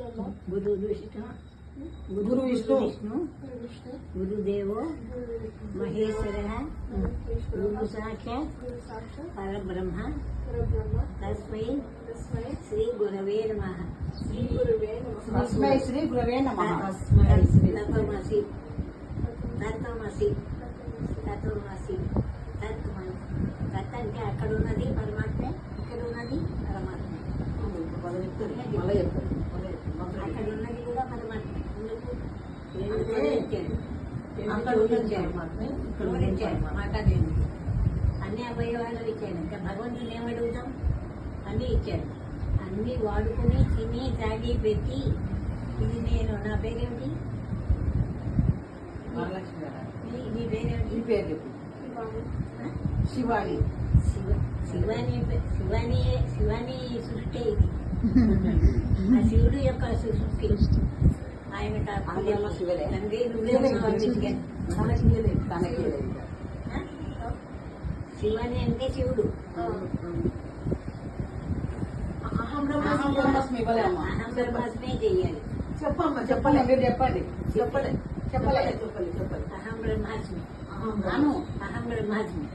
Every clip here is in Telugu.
गुरु विष्णु गुरु विष्णु गुरुदेवो महेश्वरः गुरु साक्षात् परब्रह्म तस्मै श्री गुरवे नमः। तस्मै श्री गुरवे नमः। तत्त्वमसि तत्त्वमसि तत्त्वमसि तत्त्वमसि తత్ అంటే అక్కడ ఉన్నది పరమాత్మ, ఇక్కడ ఉన్నది పరమాత్మ. అక్కడ ఉన్నది కూడా పరమాత్మ. మాట్లాడేది అన్ని అవయవాలు ఇచ్చాడు. ఇంకా భగవంతుని ఏమడుగుతాం? అన్ని ఇచ్చాడు. అన్ని వాడుకుని తిని తాగి పెట్టి ఇది నేను. నా పేరేమిటి? నీ పేరేమిటి? పేరు శివాని. శివాని శివాని సృష్టి ఇది. ఆ శివుడు యొక్క సృష్టి. ఆయన తండ్రి శివాని అంటే శివుడు. అహం బ్రహ్మాస్మి చెయ్యాలి. చెప్పమ్మా, చెప్పండి, మీరు చెప్పండి. చెప్పలే చెప్పలేదు చెప్పండి చెప్పండి. అహం బ్రహ్మాస్మి, అహం బ్రహ్మాస్మి,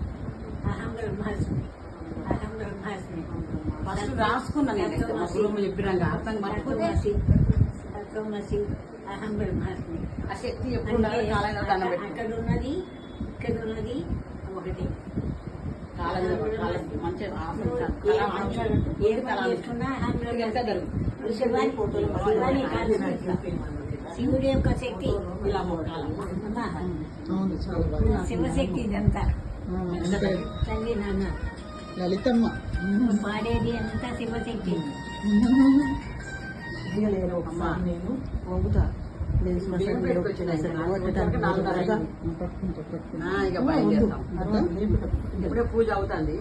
అహం బ్రహ్మాస్మి, అహం బ్రహ్మాస్మి. ఫస్ట్ రాసుకున్నాను చెప్పినాక అర్థం పట్టుకుంటే తత్వమసి అహం బ్రహ్మాస్మి. ఆ శక్తి ఎప్పుడు అక్కడ ఉన్నది ఇక్కడ ఉన్నది ఒకటి. ఏది చేస్తున్నా అహం శివాని కాదు, శివుడి యొక్క శక్తి. శివశక్తి ఇదంతా. తల్లి నాన్న లలితమ్మ పాడేది అంతా శివశక్తి. నేను వంగుతా. ఇక బయలుదేరుతాం. ఇప్పుడే పూజ అవుతుంది.